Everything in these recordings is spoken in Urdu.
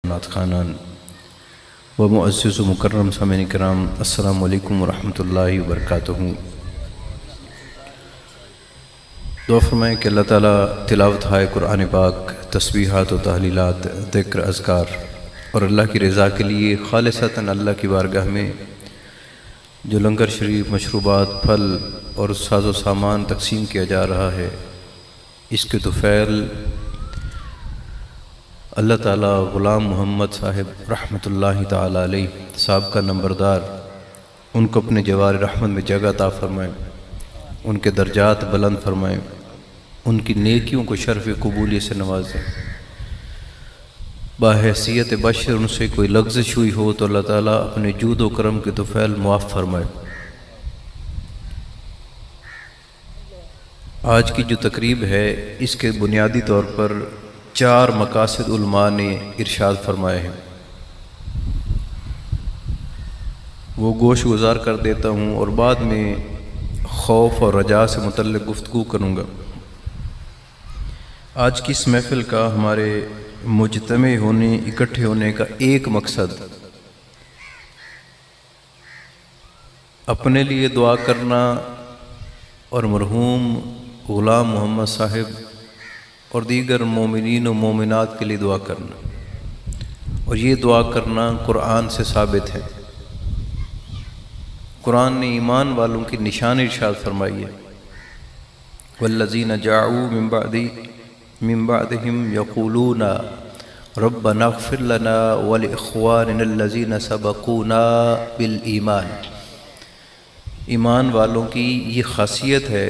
نعت خوانان و معزز و مکرم سامعین کرام، السلام علیکم ورحمۃ اللہ وبرکاتہ۔ دعا فرمائیں کہ اللہ تعالیٰ تلاوت ہائے قرآن پاک، تسبیحات و تحلیلات، ذکر، اذکار اور اللہ کی رضا کے لیے خالصتاً اللہ کی بارگاہ میں جو لنگر شریف، مشروبات، پھل اور ساز و سامان تقسیم کیا جا رہا ہے، اس کے طفیل اللہ تعالیٰ غلام محمد صاحب رحمۃ اللہ تعالیٰ علیہ صاحب کا نمبردار، ان کو اپنے جوار رحمت میں جگہ عطا فرمائیں، ان کے درجات بلند فرمائیں، ان کی نیکیوں کو شرف قبولیت سے نوازیں۔ باحیثیت بشر ان سے کوئی لغزش ہوئی ہو تو اللہ تعالیٰ اپنے جود و کرم کے طفیل معاف فرمائے۔ آج کی جو تقریب ہے، اس کے بنیادی طور پر 4 مقاصد علماء نے ارشاد فرمائے ہیں، وہ گوش گزار کر دیتا ہوں اور بعد میں خوف اور رجا سے متعلق گفتگو کروں گا۔ آج کی اس محفل کا ہمارے مجتمع ہونے، اکٹھے ہونے کا ایک مقصد اپنے لیے دعا کرنا اور مرحوم غلام محمد صاحب اور دیگر مومنین و مومنات کے لیے دعا کرنا، اور یہ دعا کرنا قرآن سے ثابت ہے۔ قرآن نے ایمان والوں کی نشانی ارشاد فرمائی ہے، والذین جاءوا من بعدہم یقولون ربنا اغفر لنا ولاخواننا الذین سبقونا بالایمان۔ ایمان والوں کی یہ خاصیت ہے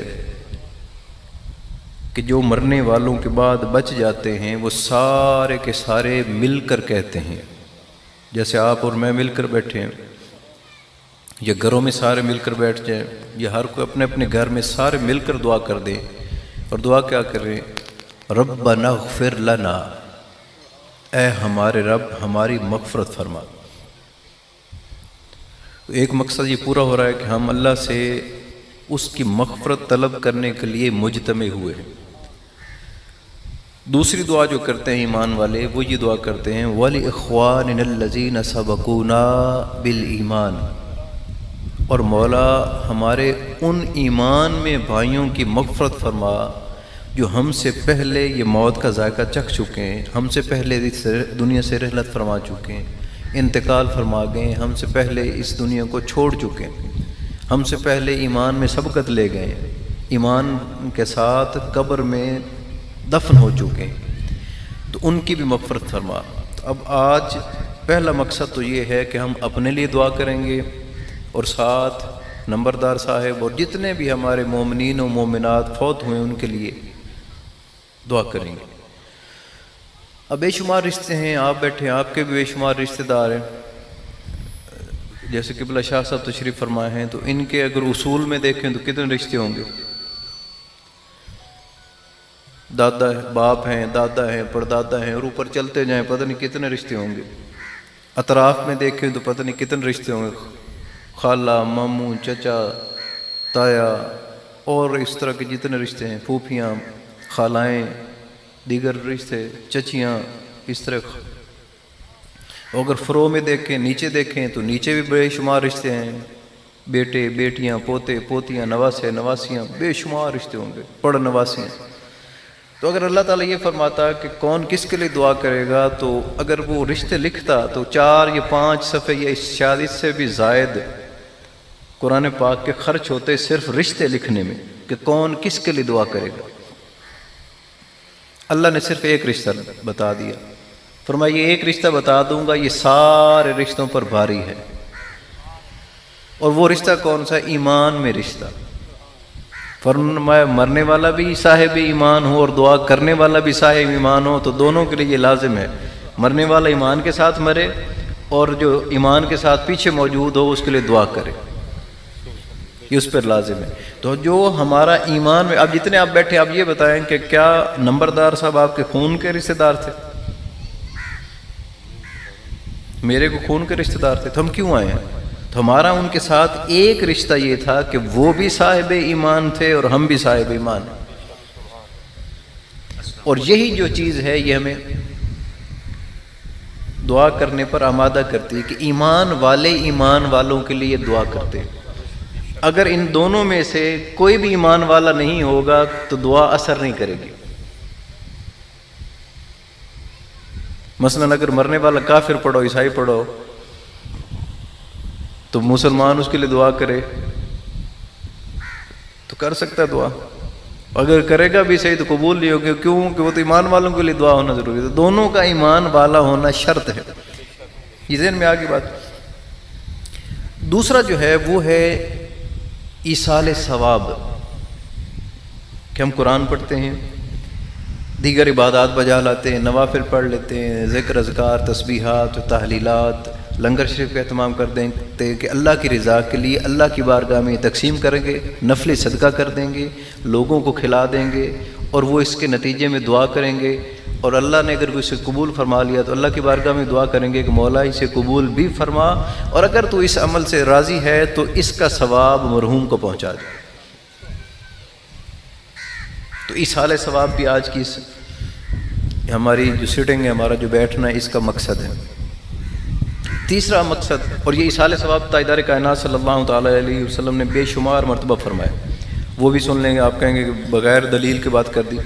کہ جو مرنے والوں کے بعد بچ جاتے ہیں وہ سارے کے سارے مل کر کہتے ہیں، جیسے آپ اور میں مل کر بیٹھے ہیں، یا گھروں میں سارے مل کر بیٹھ جائیں، یا ہر کوئی اپنے اپنے گھر میں سارے مل کر دعا کر دیں، اور دعا کیا کریں؟ ربنا اغفر لنا، اے ہمارے رب ہماری مغفرت فرما۔ تو ایک مقصد یہ پورا ہو رہا ہے کہ ہم اللہ سے اس کی مغفرت طلب کرنے کے لیے مجتمع ہوئے ہیں۔ دوسری دعا جو کرتے ہیں ایمان والے، وہ یہ دعا کرتے ہیں وَلِإِخْوَانِنَا الَّذِينَ سَبَقُونَا بِالْإِيمَانِ، اور مولا ہمارے ان ایمان میں بھائیوں کی مغفرت فرما جو ہم سے پہلے یہ موت کا ذائقہ چکھ چکے ہیں، ہم سے پہلے اس دنیا سے رحلت فرما چکے ہیں، انتقال فرما گئے ہیں، ہم سے پہلے اس دنیا کو چھوڑ چکے ہیں، ہم سے پہلے ایمان میں سبقت لے گئے ہیں، ایمان کے ساتھ قبر میں دفن ہو چکے ہیں، تو ان کی بھی مغفرت فرما۔ تو اب آج پہلا مقصد تو یہ ہے کہ ہم اپنے لیے دعا کریں گے، اور ساتھ نمبردار صاحب اور جتنے بھی ہمارے مومنین و مومنات فوت ہوئے ان کے لیے دعا کریں گے۔ اب بے شمار رشتے ہیں، آپ بیٹھے ہیں، آپ کے بھی بے شمار رشتہ دار ہیں، جیسے قبلہ شاہ صاحب تشریف فرمائے ہیں، تو ان کے اگر اصول میں دیکھیں تو کتنے رشتے ہوں گے؟ دادا باپ ہیں، دادا ہیں، پردادا ہیں، اور اوپر چلتے جائیں پتہ نہیں کتنے رشتے ہوں گے۔ اطراف میں دیکھیں تو پتہ نہیں کتنے رشتے ہوں گے، خالہ، ماموں، چچا، تایا، اور اس طرح کے جتنے رشتے ہیں، پھوپھیاں، خالائیں، دیگر رشتے، چچیاں، اس طرح۔ اور اگر فرو میں دیکھیں، نیچے دیکھیں تو نیچے بھی بے شمار رشتے ہیں، بیٹے، بیٹیاں، پوتے، پوتیاں، نواسے، نواسیاں، بے شمار رشتے ہوں گے، پڑ نواسیاں۔ تو اگر اللہ تعالیٰ یہ فرماتا کہ کون کس کے لیے دعا کرے گا، تو اگر وہ رشتے لکھتا تو 4 یا 5 صفحے یا شاید اس سے بھی زائد قرآن پاک کے خرچ ہوتے صرف رشتے لکھنے میں کہ کون کس کے لیے دعا کرے گا۔ اللہ نے صرف ایک رشتہ بتا دیا، فرمایا یہ ایک رشتہ بتا دوں گا، یہ سارے رشتوں پر بھاری ہے۔ اور وہ رشتہ کون سا؟ ایمان میں رشتہ۔ فرمایا مرنے والا بھی صاحب ایمان ہو اور دعا کرنے والا بھی صاحب ایمان ہو، تو دونوں کے لیے یہ لازم ہے، مرنے والا ایمان کے ساتھ مرے اور جو ایمان کے ساتھ پیچھے موجود ہو اس کے لیے دعا کرے، یہ اس پر لازم ہے۔ تو جو ہمارا ایمان میں، اب جتنے آپ بیٹھے آپ یہ بتائیں کہ کیا نمبردار صاحب آپ کے خون کے رشتہ دار تھے؟ میرے کو خون کے رشتہ دار تھے، تو ہم کیوں آئے ہیں؟ تو ہمارا ان کے ساتھ ایک رشتہ یہ تھا کہ وہ بھی صاحب ایمان تھے اور ہم بھی صاحب ایمان ہیں، اور یہی جو چیز ہے یہ ہمیں دعا کرنے پر آمادہ کرتی ہے کہ ایمان والے ایمان والوں کے لیے دعا کرتے ہیں. اگر ان دونوں میں سے کوئی بھی ایمان والا نہیں ہوگا تو دعا اثر نہیں کرے گی. مثلا اگر مرنے والا کافر پڑھو، عیسائی پڑھو، تو مسلمان اس کے لیے دعا کرے تو کر سکتا ہے دعا. اگر کرے گا بھی صحیح تو قبول نہیں ہوگی. کیوں کہ وہ تو ایمان والوں کے لیے دعا ہونا ضروری ہے. دونوں کا ایمان والا ہونا شرط ہے. یہ ذہن میں آگے بات. دوسرا جو ہے وہ ہے ایصال ثواب، کہ ہم قرآن پڑھتے ہیں، دیگر عبادات بجا لاتے ہیں، نوافل پڑھ لیتے ہیں، ذکر اذکار، تسبیحات، تحلیلات، لنگر شریف کا اہتمام کر دیں کہ اللہ کی رضا کے لیے اللہ کی بارگاہ میں تقسیم کریں گے، نفل صدقہ کر دیں گے، لوگوں کو کھلا دیں گے، اور وہ اس کے نتیجے میں دعا کریں گے. اور اللہ نے اگر اسے قبول فرما لیا تو اللہ کی بارگاہ میں دعا کریں گے کہ مولا اسے قبول بھی فرما، اور اگر تو اس عمل سے راضی ہے تو اس کا ثواب مرحوم کو پہنچا دے. تو ایصال ثواب بھی آج کی ہماری جو سٹنگ ہے، ہمارا جو بیٹھنا ہے، اس کا مقصد ہے. تیسرا مقصد، اور یہ ایصال ثواب تاجدار کائنات صلی اللہ تعالیٰ علیہ وسلم نے بے شمار مرتبہ فرمایا، وہ بھی سن لیں گے. آپ کہیں گے کہ بغیر دلیل کی بات کر دی.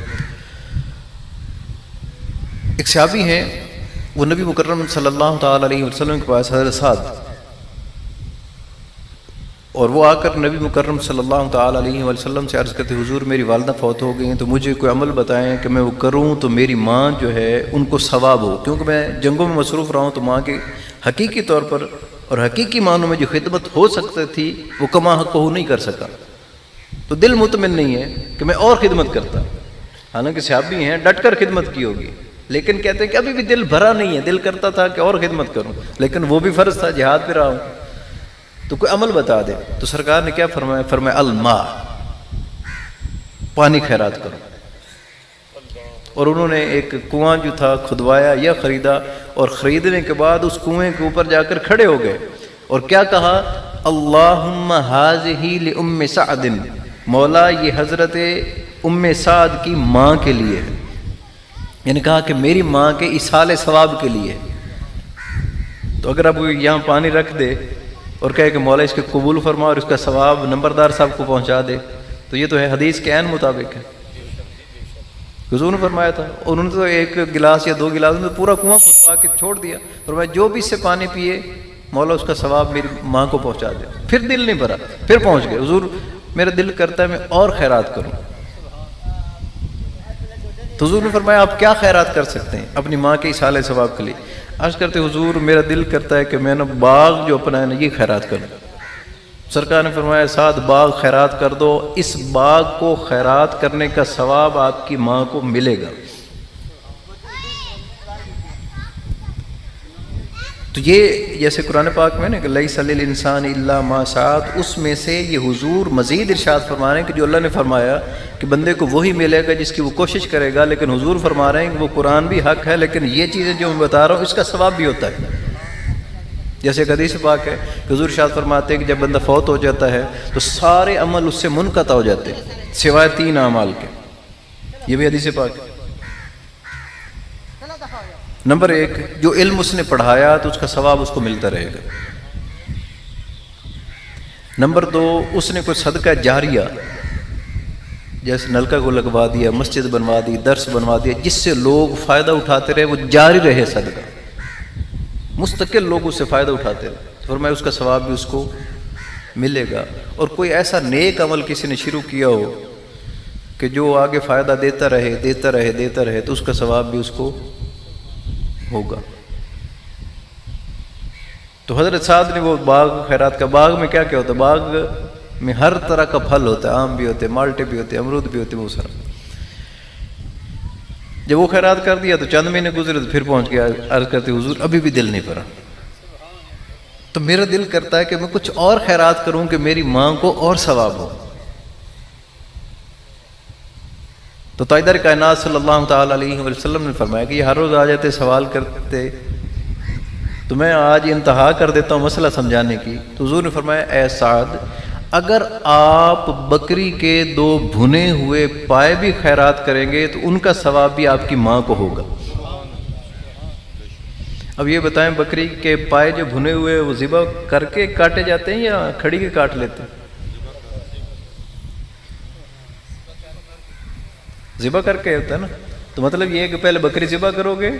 ایک صحابی ہیں، وہ نبی مکرم صلی اللہ تعالیٰ علیہ وسلم کے پاس حضرت سعد، اور وہ آ کر نبی مکرم صلی اللہ تعالیٰ علیہ وسلم سے عرض کرتے، حضور میری والدہ فوت ہو گئی ہیں، تو مجھے کوئی عمل بتائیں کہ میں وہ کروں تو میری ماں جو ہے ان کو ثواب ہو. کیونکہ میں جنگوں میں مصروف رہا ہوں تو ماں کے حقیقی طور پر اور حقیقی معنوں میں جو خدمت ہو سکتی تھی وہ کما حق کو نہیں کر سکا. تو دل مطمئن نہیں ہے کہ میں اور خدمت کرتا. حالانکہ صحابی ہیں، ڈٹ کر خدمت کی ہوگی، لیکن کہتے ہیں کہ ابھی بھی دل بھرا نہیں ہے. دل کرتا تھا کہ اور خدمت کروں، لیکن وہ بھی فرض تھا، جہاد پہ رہا ہوں. تو کوئی عمل بتا دے. تو سرکار نے کیا فرمایا؟ فرمایا الماء، پانی خیرات کرو. اور انہوں نے ایک کنواں جو تھا کھدوایا یا خریدا، اور خریدنے کے بعد اس کنویں کے اوپر جا کر کھڑے ہو گئے اور کیا کہا؟ اللہم ھذہ لأم سعد، مولا یہ حضرت ام سعد کی ماں کے لیے ہے. یعنی کہا کہ میری ماں کے ایصال ثواب کے لیے. تو اگر اب یہاں پانی رکھ دے اور کہے کہ مولا اس کے قبول فرما اور اس کا ثواب نمبردار صاحب کو پہنچا دے، تو یہ تو ہے حدیث کے عین مطابق ہے. حضور نے فرمایا تھا، انہوں نے تو ایک گلاس یا دو گلاس میں پورا کنواں کھدوا کے چھوڑ دیا. فرمایا جو بھی اس سے پانی پیے مولا اس کا ثواب میری ماں کو پہنچا دے. پھر دل نہیں بھرا، پھر پہنچ گئے. حضور میرا دل کرتا ہے میں اور خیرات کروں. تو حضور نے فرمایا آپ کیا خیرات کر سکتے ہیں اپنی ماں کے ایصال ثواب کے لیے؟ عرض کرتے حضور میرا دل کرتا ہے کہ میں نے باغ جو اپنا ہے نا یہ خیرات کروں. سرکار نے فرمایا سعد باغ خیرات کر دو، اس باغ کو خیرات کرنے کا ثواب آپ کی ماں کو ملے گا. تو یہ جیسے قرآن پاک میں نا کہ لیس للانسان الا ما سعى، اس میں سے یہ حضور مزید ارشاد فرما رہے ہیں کہ جو اللہ نے فرمایا کہ بندے کو وہی ملے گا جس کی وہ کوشش کرے گا. لیکن حضور فرما رہے ہیں کہ وہ قرآن بھی حق ہے، لیکن یہ چیزیں جو میں بتا رہا ہوں اس کا ثواب بھی ہوتا ہے. جیسے ایک حدیث پاک ہے کہ حضور ارشاد فرماتے ہیں کہ جب بندہ فوت ہو جاتا ہے تو سارے عمل اس سے منقطع ہو جاتے ہیں سوائے 3 اعمال کے. یہ بھی حدیث پاک ہے. نمبر 1، جو علم اس نے پڑھایا تو اس کا ثواب اس کو ملتا رہے گا. نمبر 2، اس نے کوئی صدقہ جاریہ جیسے نلکا کو لگوا دیا، مسجد بنوا دی، درس بنوا دیا، جس سے لوگ فائدہ اٹھاتے رہے، وہ جاری رہے صدقہ، مستقل لوگ اس سے فائدہ اٹھاتے رہے. فرمایا اس کا ثواب بھی اس کو ملے گا. اور کوئی ایسا نیک عمل کسی نے شروع کیا ہو کہ جو آگے فائدہ دیتا رہے دیتا رہے دیتا رہے تو اس کا ثواب بھی اس کو ہوگا. تو حضرت سعد نے وہ باغ خیرات کا، باغ میں کیا کیا ہوتا ہے؟ باغ میں ہر طرح کا پھل ہوتا ہے، آم بھی ہوتے ہیں، مالٹے بھی ہوتے ہیں، امرود بھی ہوتے ہیں، بہت سارا. جب وہ خیرات کر دیا تو چند مہینے گزرے تو پھر پہنچ گیا. عرض کرتے حضور ابھی بھی دل نہیں بھرا. تو میرا دل کرتا ہے کہ میں کچھ اور خیرات کروں کہ میری ماں کو اور ثواب ہو. تو تاجدار کائنات صلی اللہ تعالیٰ علیہ وسلم نے فرمایا کہ یہ ہر روز آ جاتے سوال کرتے، تو میں آج انتہا کر دیتا ہوں مسئلہ سمجھانے کی. تو حضور نے فرمایا اے سعد، اگر آپ بکری کے 2 بھنے ہوئے پائے بھی خیرات کریں گے تو ان کا ثواب بھی آپ کی ماں کو ہوگا. اب یہ بتائیں بکری کے پائے جو بھنے ہوئے وہ ذبح کر کے کاٹے جاتے ہیں یا کھڑی کے کاٹ لیتے ہیں؟ ذبح کر کے ہوتا ہے نا. تو مطلب یہ ہے کہ پہلے بکری ذبح کرو گے،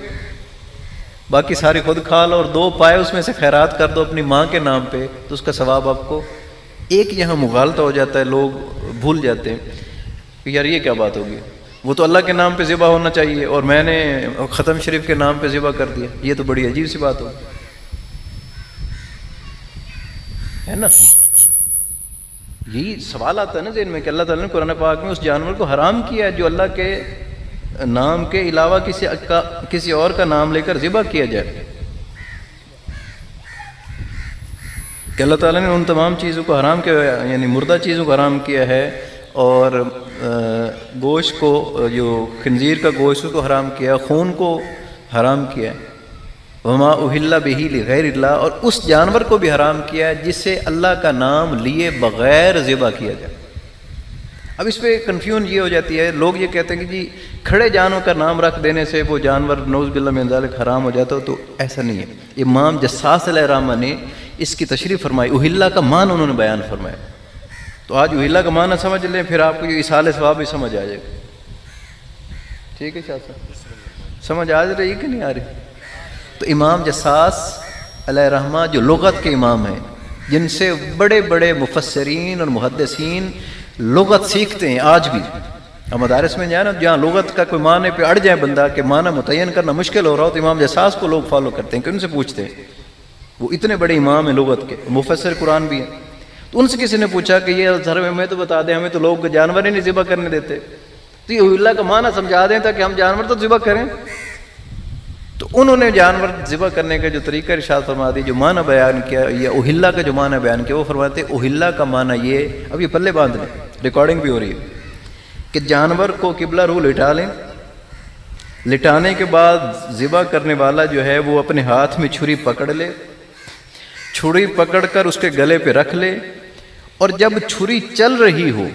باقی ساری خود کھا لو، اور 2 پائے اس میں سے خیرات کر دو اپنی ماں کے نام پہ، تو اس کا ثواب آپ کو. ایک یہاں مغالطہ ہو جاتا ہے، لوگ بھول جاتے ہیں کہ یار یہ کیا بات ہوگی، وہ تو اللہ کے نام پہ ذبح ہونا چاہیے اور میں نے ختم شریف کے نام پہ ذبح کر دیا، یہ تو بڑی عجیب سی بات ہوگی، ہے نا. یہی سوال آتا ہے نا ذہن میں کہ اللہ تعالیٰ نے قرآن پاک میں اس جانور کو حرام کیا ہے جو اللہ کے نام کے علاوہ کسی اور کا نام لے کر ذبح کیا جائے، کہ اللہ تعالیٰ نے ان تمام چیزوں کو حرام کیا، یعنی مردہ چیزوں کو حرام کیا ہے، اور گوشت کو، جو خنزیر کا گوشت اس کو حرام کیا، خون کو حرام کیا ہے، وما اہل بہ لغیر اللہ، اور اس جانور کو بھی حرام کیا ہے جسے اللہ کا نام لیے بغیر ذبح کیا جائے. اب اس پہ کنفیوژن یہ ہو جاتی ہے، لوگ یہ کہتے ہیں کہ جی کھڑے جانور کا نام رکھ دینے سے وہ جانور نعوذ باللہ من ذالک حرام ہو جاتا ہو، تو ایسا نہیں ہے. امام جساس علیہ الرحمہ نے اس کی تشریح فرمائی، اہلہ کا معنی انہوں نے بیان فرمایا. تو آج اہلہ کا معنی سمجھ لیں، پھر آپ کو یہ اصال ثواب بھی سمجھ آ جائے گا. ٹھیک ہے شاہ صاحب، سمجھ آ رہی ہے کہ نہیں آ رہی؟ تو امام جساس علیہ الرحمہ جو لغت کے امام ہیں، جن سے بڑے بڑے مفسرین اور محدثین لغت سیکھتے ہیں آج بھی. ہم مدارس میں جائیں نا، جہاں لغت کا کوئی معنی پہ اڑ جائے بندہ کہ معنی متعین کرنا مشکل ہو رہا ہو، تو امام جساس کو لوگ فالو کرتے ہیں کہ ان سے پوچھتے ہیں. وہ اتنے بڑے امام ہیں لغت کے، مفسر قرآن بھی ہیں. تو ان سے کسی نے پوچھا کہ یہ ذرا ہمیں تو بتا دیں، ہمیں تو لوگ جانور ہی نہیں ذبح کرنے دیتے، تو یہ اللہ کا معنی سمجھا دیں تاکہ ہم جانور تو ذبح کریں. تو انہوں نے جانور ذبح کرنے کا جو طریقہ ارشاد فرما دی، جو معنی بیان کیا، یا اہلہ کا جو معنی بیان کیا، وہ فرماتے ہیں اہلہ کا معنی یہ، اب یہ پلے باندھ لیں، ریکارڈنگ بھی ہو رہی ہے، کہ جانور کو قبلہ رو لٹا لیں، لٹانے کے بعد ذبح کرنے والا جو ہے وہ اپنے ہاتھ میں چھری پکڑ لے، چھری پکڑ کر اس کے گلے پہ رکھ لے، اور جب چھری چل رہی ہو،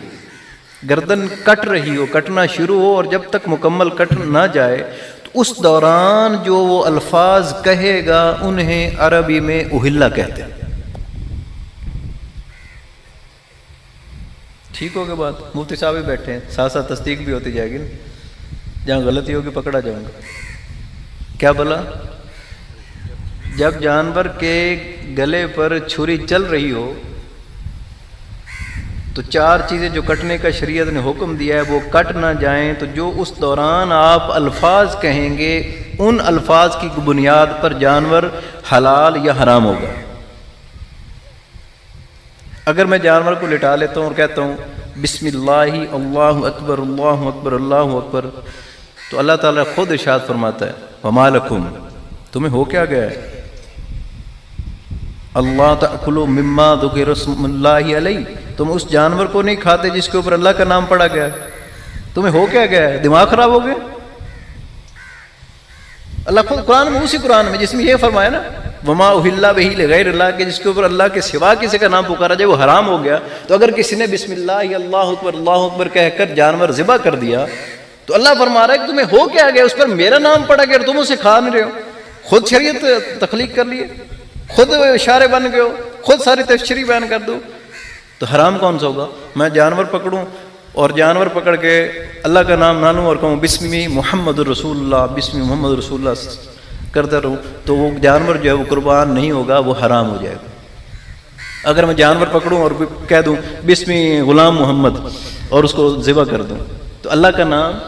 گردن کٹ رہی ہو، کٹنا شروع ہو، اور جب تک مکمل کٹ نہ جائے، تو اس دوران جو وہ الفاظ کہے گا انہیں عربی میں اہلہ کہتے ہیں. ٹھیک ہوگا بات؟ مفتی صاحب بھی بیٹھے ہیں، ساتھ ساتھ تصدیق بھی ہوتی جائے گی نا، جہاں غلطی ہوگی پکڑا جاؤں گا. کیا بولا؟ جب جانور کے گلے پر چھری چل رہی ہو تو 4 چیزیں جو کٹنے کا شریعت نے حکم دیا ہے وہ کٹ نہ جائیں، تو جو اس دوران آپ الفاظ کہیں گے ان الفاظ کی بنیاد پر جانور حلال یا حرام ہوگا. اگر میں جانور کو لٹا لیتا ہوں اور کہتا ہوں بسم اللہ اللہ اکبر اللہ اکبر اللہ اکبر، تو اللہ تعالیٰ خود ارشاد فرماتا ہے وما لکم، تمہیں ہو کیا گیا ہے، اللہ تأکلوا مما ذکر اسم اللہ علیہ، تم اس جانور کو نہیں کھاتے جس کے اوپر اللہ کا نام پڑا گیا، تمہیں ہو کیا گیا ہے، دماغ خراب ہو گیا. اللہ خود قرآن میں، اسی قرآن میں جس میں یہ فرمایا نا وما اہل بہ لغیر اللہ، کہ جس کے اوپر اللہ کے سوا کسی کا نام پکارا جائے وہ حرام ہو گیا. تو اگر کسی نے بسم اللہ اللہ اکبر کہہ کر جانور ذبح کر دیا تو اللہ فرما رہا ہے کہ تمہیں ہو کیا گیا، اس پر میرا نام پڑا گیا اور تم اسے کھا نہیں رہے ہو. خود شریعت تخلیق کر لیے، خود اشارے بن گئے ہو، خود ساری تفسیری بیان کر دو. تو حرام کون سا ہوگا؟ میں جانور پکڑوں اور جانور پکڑ کے اللہ کا نام نہ لوں اور کہوں بسم محمد الرسول اللہ، بسم محمد رسول اللہ کرتا رہوں، تو وہ جانور جو ہے وہ قربان نہیں ہوگا، وہ حرام ہو جائے گا. اگر میں جانور پکڑوں اور کہہ دوں بسم غلام محمد اور اس کو ذبح کر دوں، تو اللہ کا نام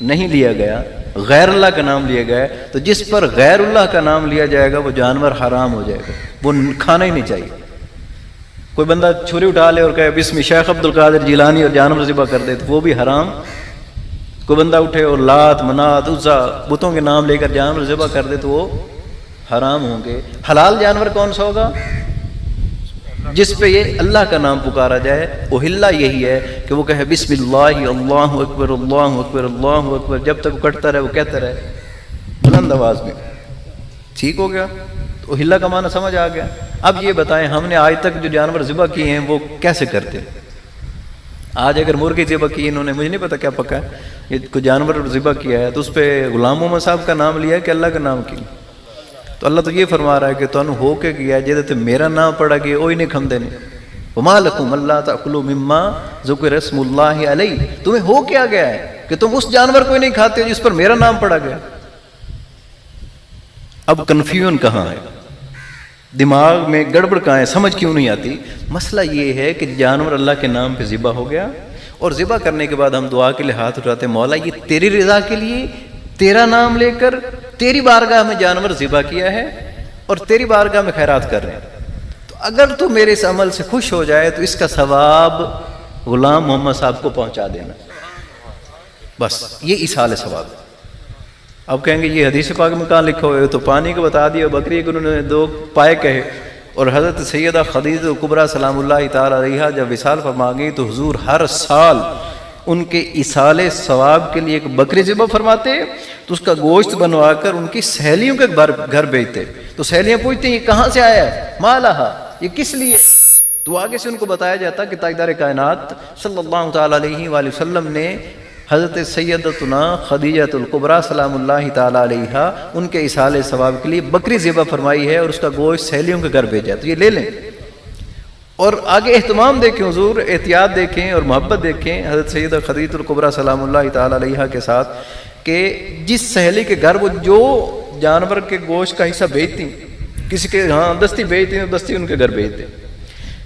نہیں لیا گیا، غیر اللہ کا نام لیا گیا. تو جس پر غیر اللہ کا نام لیا جائے گا وہ جانور حرام ہو جائے گا، وہ کھانا ہی نہیں چاہیے. کوئی بندہ چھری اٹھا لے اور کہے بسم شیخ عبد القادر جیلانی اور جانور ذبح کر دے تو وہ بھی حرام. کوئی بندہ اٹھے اور لات منات عزا بتوں کے نام لے کر جانور ذبح کر دے تو وہ حرام ہوں گے. حلال جانور کون سا ہوگا؟ جس پہ یہ اللہ کا نام پکارا جائے. اہلہ یہی ہے کہ وہ کہے بسم اللہ اللہ اکبر اللہ اکبر اللہ اکبر، جب تک وہ کٹتا رہے وہ کہتا رہے بلند آواز میں. ٹھیک ہو گیا؟ تو اہلہ کا معنی سمجھ آ گیا. اب یہ بتائیں ہم نے آج تک جو جانور ذبح کیے ہیں وہ کیسے کرتے؟ آج اگر مرغی ذبح کی انہوں نے، مجھے نہیں پتا کیا پکا ہے، یہ کوئی جانور ذبح کیا ہے تو اس پہ غلام محمد صاحب کا نام لیا ہے کہ اللہ کا نام کیا؟ تو تو اللہ تو یہ فرما رہا ہے کہ تمہیں ہو کے گیا جہد میرا نام پڑا گیا وہی نہیں کھمدے نے. وما لکم اللہ تاکلوا مما ذکر اسم اللہ علیہ, تمہیں ہو کیا گیا ہے کہ تم اس جانور کو ہی نہیں کھاتے جس پر میرا نام پڑا گیا. اب کنفیوژن کہاں ہے, دماغ میں گڑبڑ کہاں ہے, سمجھ کیوں نہیں آتی؟ مسئلہ یہ ہے کہ جانور اللہ کے نام پہ ذبح ہو گیا, اور ذبح کرنے کے بعد ہم دعا کے لیے ہاتھ اٹھاتے ہیں, مولا یہ تیری رضا کے لیے تیرا نام لے کر تیری بارگاہ میں جانور ذبح کیا ہے اور تیری بارگاہ میں خیرات کر رہے ہیں, تو اگر تو میرے اس عمل سے خوش ہو جائے تو اس کا ثواب غلام محمد صاحب کو پہنچا دینا. بس یہ ایصال ثواب ہے. اب کہیں گے یہ حدیث پاک میں کہاں لکھا ہوئے, تو پانی کو بتا دیا, بکری کے انہوں نے 2 پائے کہے, اور حضرت سیدہ خدیجہ کبریٰ سلام اللہ تعالی علیہا جب وصال فرما گئی تو حضور ہر سال ان کے ایصال ثواب کے لیے ایک بکری ذبح فرماتے, تو اس کا گوشت بنوا کر ان کی سہیلیوں کے گھر بھیجتے. تو سہیلیاں پوچھتی ہیں یہ کہاں سے آیا ہے, ما لہا, یہ کس لیے؟ تو آگے سے ان کو بتایا جاتا کہ تاجدار کائنات صلی اللہ تعالی علیہ وآلہ وسلم نے حضرت سیدتنا خدیجہ الکبریٰ سلام اللہ تعالی علیہا ان کے ایصال ثواب کے لیے بکری ذبح فرمائی ہے اور اس کا گوشت سہیلیوں کے گھر بھیجا, تو یہ لے لیں. اور آگے اہتمام دیکھیں حضور, احتیاط دیکھیں اور محبت دیکھیں حضرت سیدہ خدیجہ الکبریٰ سلام اللہ تعالی علیہا کے ساتھ, کہ جس سہیلی کے گھر وہ جو جانور کے گوشت کا حصہ بھیجتی, کسی کے ہاں دستی بھیجتی ہیں تو دستی ان کے گھر بھیجتے,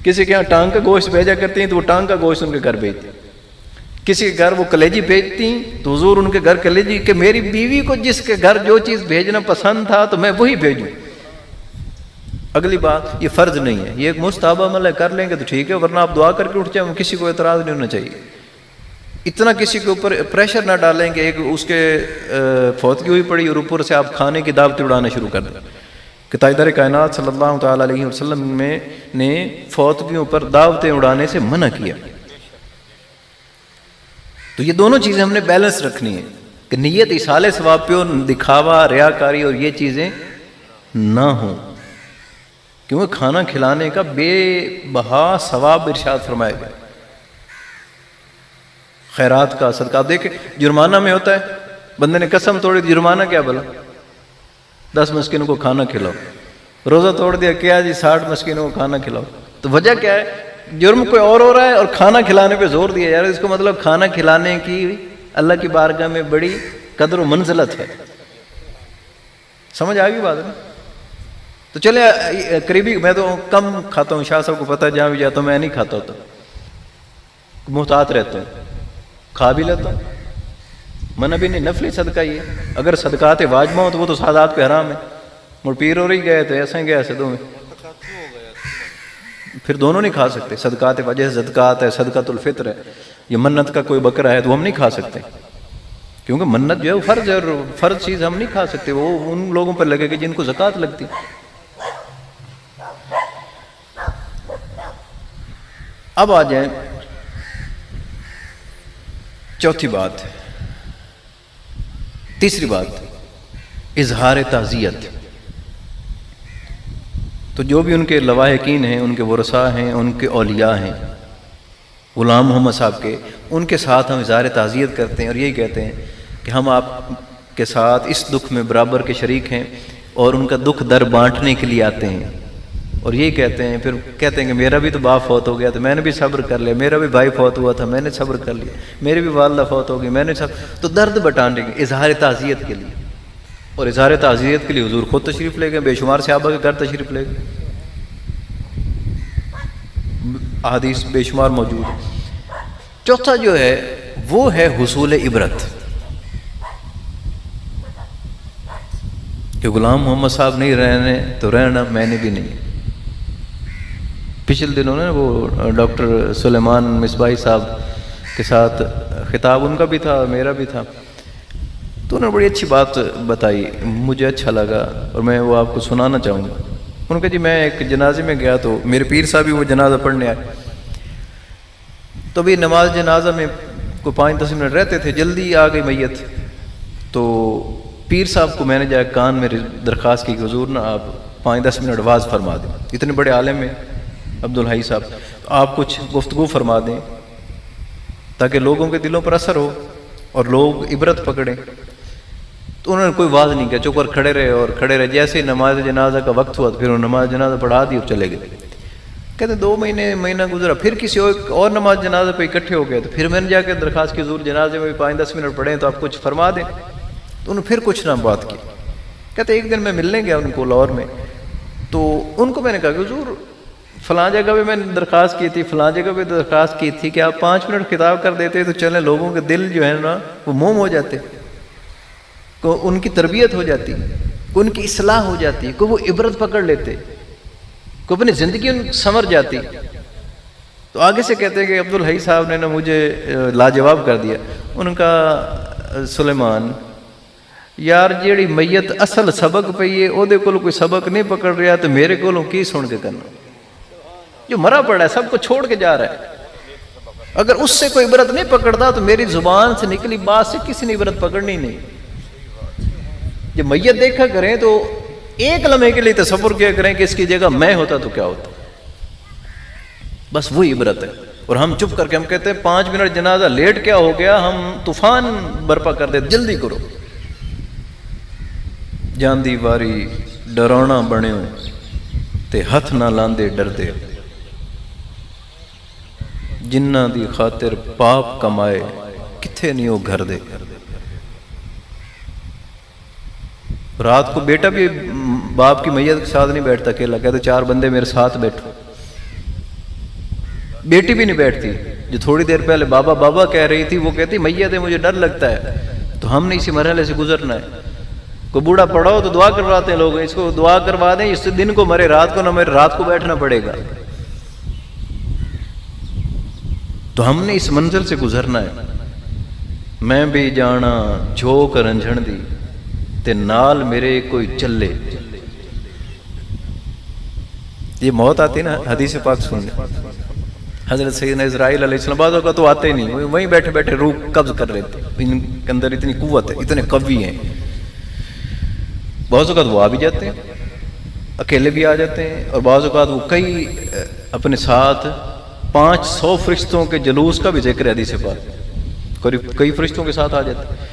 کسی کے ہاں ٹانگ کا گوشت بھیجا کرتی ہیں تو وہ ٹانگ کا گوشت ان کے گھر بھیجتے, کسی کے گھر وہ کلیجی بھیجتی تو حضور ان کے گھر کلیجی, کہ میری بیوی کو جس کے گھر جو چیز بھیجنا پسند تھا تو میں وہی بھیجوں. اگلی بات, یہ فرض نہیں ہے, یہ ایک مستحب عمل ہے, کر لیں گے تو ٹھیک ہے, ورنہ آپ دعا کر کے اٹھ جائیں, کسی کو اعتراض نہیں ہونا چاہیے. اتنا کسی کے اوپر پریشر نہ ڈالیں کہ ایک اس کے فوتگی ہوئی پڑی اور اوپر سے آپ کھانے کی دعوتیں اڑانا شروع کر دیں. کہ تاجدار کائنات صلی اللہ تعالی علیہ وسلم نے فوتگیوں پر دعوتیں اڑانے سے منع کیا. تو یہ دونوں چیزیں ہم نے بیلنس رکھنی ہے کہ نیت ایصال ثواب پہ ہو, دکھاوا, ریاکاری اور یہ چیزیں نہ ہوں, کیونکہ کھانا کھلانے کا بے بہا ثواب ارشاد فرمایا گیا. خیرات کا صدقہ, آپ دیکھیں جرمانہ میں ہوتا ہے, بندے نے قسم توڑی, جرمانہ کیا بلا 10 مسکینوں کو کھانا کھلاؤ, روزہ توڑ دیا کیا جی 60 مسکینوں کو کھانا کھلاؤ. تو وجہ کیا ہے, جرم کوئی اور ہو رہا ہے اور کھانا کھلانے پہ زور دیا جا رہا ہے. اس کو مطلب کھانا کھلانے کی اللہ کی بارگاہ میں بڑی قدر و منزلت ہے. سمجھ آ گئی بات ہے؟ تو چلے قریبی, میں تو کم کھاتا ہوں, شاہ صاحب کو پتہ ہے, جہاں بھی جاتا ہوں میں نہیں کھاتا ہوتا, محتاط رہتا ہوں, کھا بھی لیتا ہوں, منع بھی نہیں. نفلی صدقہ یہ, اگر صدقات واجبہ ہوں تو وہ تو سادات پہ حرام ہے. مڑ پیر ہو رہی گئے تو ایسا ہی گیا ایسے دو میں, پھر دونوں نہیں کھا سکتے. صدقات وجہ صدقات ہے, صدقۃ الفطر ہے, یہ منت کا کوئی بکرا ہے تو ہم نہیں کھا سکتے, کیونکہ منت جو ہے وہ فرض ہے, اور فرض چیز ہم نہیں کھا سکتے, وہ ان لوگوں پر لگے گی جن کو زکوٰۃ لگتی. اب آ جائیں چوتھی بات, تیسری بات, اظہار تعزیت. تو جو بھی ان کے لواحقین ہیں, ان کے ورثاء ہیں, ان کے اولیاء ہیں, غلام محمد صاحب کے, ان کے ساتھ ہم اظہار تعزیت کرتے ہیں اور یہی کہتے ہیں کہ ہم آپ کے ساتھ اس دکھ میں برابر کے شریک ہیں اور ان کا دکھ در بانٹنے کے لیے آتے ہیں. اور یہی کہتے ہیں, پھر کہتے ہیں کہ میرا بھی تو باپ فوت ہو گیا تو میں نے بھی صبر کر لیا, میرا بھی بھائی فوت ہوا تھا میں نے صبر کر لیا, میری بھی والدہ فوت ہو گئی میں نے صبر. تو درد بٹانے کے اظہار تعزیت کے لیے, اور اظہار تعزیت کے لیے حضور خود تشریف لے گئے, بے شمار صحابہ کے گھر تشریف لے گئے, احادیث بے شمار موجود ہے. چوتھا جو ہے وہ ہے حصول عبرت, کہ غلام محمد صاحب نہیں رہنے تو رہنا میں نے بھی نہیں. پچھلے دنوں نے وہ ڈاکٹر سلیمان مصباحی صاحب کے ساتھ خطاب ان کا بھی تھا میرا بھی تھا, تو انہوں نے بڑی اچھی بات بتائی, مجھے اچھا لگا اور میں وہ آپ کو سنانا چاہوں گا. انہوں نے کہا جی میں ایک جنازے میں گیا تو میرے پیر صاحب بھی وہ جنازہ پڑھنے آئے, تو بھی نماز جنازہ میں کوئی 5-10 منٹ رہتے تھے, جلدی آ گئی میت. تو پیر صاحب کو میں نے جا کان میں درخواست کی کہ حضور نا آپ 5-10 منٹ آواز فرما دیں, اتنے بڑے عالم ہیں عبدالحی صاحب, تو آپ کچھ گفتگو فرما دیں تاکہ لوگوں کے دلوں پر اثر ہو اور لوگ عبرت پکڑیں. تو تو انہوں نے کوئی واز نہیں کیا، چپ کر کھڑے رہے اور کھڑے رہے. جیسے ہی نماز جنازہ کا وقت ہوا تو پھر انہوں نے نماز جنازہ پڑھا دی اور چلے گئے. کہتے 2 مہینہ گزرا، پھر کسی اور نماز جنازہ پہ اکٹھے ہو گئے. تو پھر میں نے جا کے درخواست کی حضور جنازے میں بھی 5-10 منٹ پڑھیں تو آپ کچھ فرما دیں. تو انہوں نے پھر کچھ نہ بات کی. کہتے ایک دن میں ملنے گیا ان کو لاہور میں، تو ان کو میں نے کہا کہ حضور فلاں جگہ پہ میں نے درخواست کی تھی، فلاں جگہ پہ درخواست کی تھی کہ آپ 5 منٹ خطاب کر دیتے تو چلیں، لوگوں کے دل جو ہے نا وہ موم ہو جاتے، کو ان کی تربیت ہو جاتی، کو ان کی اصلاح ہو جاتی، کو وہ عبرت پکڑ لیتے، کو اپنی زندگی ان سنور جاتی. تو آگے سے کہتے ہیں کہ عبدالحی صاحب نے نا مجھے لاجواب کر دیا. ان کا سلیمان یار جیڑی میت اصل سبق پئی ہے او دے کول کوئی سبق نہیں پکڑ رہا تو میرے کولوں کی سن کے کرنا. جو مرا پڑا ہے سب کو چھوڑ کے جا رہا ہے، اگر اس سے کوئی عبرت نہیں پکڑتا تو میری زبان سے نکلی بات سے کسی نے عبرت پکڑنی نہیں. جب میت دیکھا کریں تو ایک لمحے کے لیے تصور کیا کریں کہ اس کی جگہ میں ہوتا تو کیا ہوتا. بس وہی عبرت ہے. اور ہم چپ کر کے ہم کہتے ہیں 5 منٹ جنازہ لیٹ کیا ہو گیا، ہم طوفان برپا کر دے، جلدی کرو. جاندی واری ڈرونا بنیو تے ہتھ نہ لاندے ڈردے، جنہ دی خاطر پاپ کمائے کتھے نہیں وہ گھر دے. رات کو بیٹا بھی باپ کی میت کے ساتھ نہیں بیٹھتا اکیلا، کہتے 4 بندے میرے ساتھ بیٹھو. بیٹی بھی نہیں بیٹھتی، جو تھوڑی دیر پہلے بابا بابا کہہ رہی تھی وہ کہتی میت ہے مجھے ڈر لگتا ہے. تو ہم نے اسی مرحلے سے گزرنا ہے. کوئی بوڑھا پڑھو تو دعا کرواتے ہیں لوگ، اس کو دعا کروا دیں، اس دن کو مرے رات کو نہ مرے، رات کو بیٹھنا پڑے گا. تو ہم نے اس منزل سے گزرنا ہے. میں بھی جانا جھوک رنجھن دی تے نال میرے کوئی چلے. یہ موت آتی نا، حدیث پاک سن لیں. حضرت سیدنا اسرائیل علیہ السلام بعض اوقات تو آتے نہیں، وہیں بیٹھے بیٹھے روح قبض کر لیتے. ان کے اندر اتنی قوت ہے، اتنے قوی ہیں. بعض اوقات وہ آ بھی جاتے ہیں، اکیلے بھی آ جاتے ہیں، اور بعض اوقات وہ کئی اپنے ساتھ 500 فرشتوں کے جلوس کا بھی ذکر ہے حدیث پاک، کئی فرشتوں کے ساتھ آ جاتے ہیں.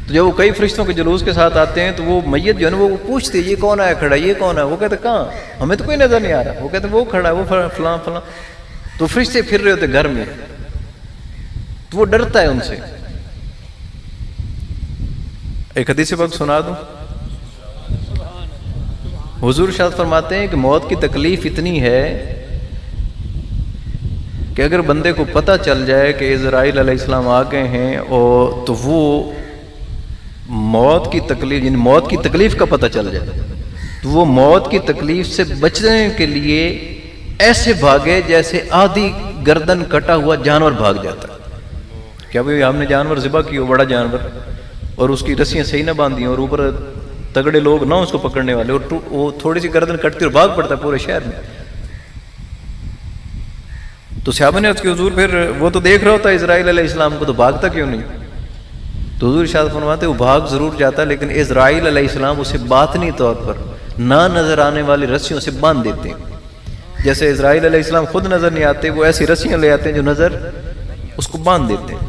تو جب وہ کئی فرشتوں کے جلوس کے ساتھ آتے ہیں تو وہ میت جو ہے نا وہ پوچھتے یہ کون آیا کھڑا، یہ کون ہے. وہ کہتے کہاں، ہمیں تو کوئی نظر نہیں آ رہا. وہ کہتے وہ کھڑا ہے، وہ فلاں فلاں. تو فرشتے پھر رہے ہوتے گھر میں، تو وہ ڈرتا ہے ان سے. ایک حدیث پاک سنا دوں. حضور ارشاد فرماتے ہیں کہ موت کی تکلیف اتنی ہے کہ اگر بندے کو پتہ چل جائے کہ اسرائیل علیہ السلام آ گئے ہیں اور تو وہ موت کی تکلیف، یعنی موت کی تکلیف کا پتہ چل جائے تو وہ موت کی تکلیف سے بچنے کے لیے ایسے بھاگے جیسے آدھی گردن کٹا ہوا جانور بھاگ جاتا. کیا بھئی ہم نے جانور ذبح کیا، بڑا جانور، اور اس کی رسیاں صحیح نہ باندھی اور اوپر تگڑے لوگ نہ اس کو پکڑنے والے، اور وہ تھوڑی سی گردن کٹتی اور بھاگ پڑتا پورے شہر میں. تو صحابہ نے اس کے حضور پھر وہ تو دیکھ رہا ہوتا ہے اسرائیل علیہ السلام کو، تو بھاگتا کیوں نہیں؟ تو حضور ارشاد فرماتے وہ بھاگ ضرور جاتا لیکن اسرائیل علیہ السلام اسے باطنی طور پر نہ نظر آنے والی رسیوں سے باندھ دیتے ہیں. جیسے اسرائیل علیہ السلام خود نظر نہیں آتے، وہ ایسی رسیاں لے آتے ہیں جو نظر اس کو باندھ دیتے ہیں.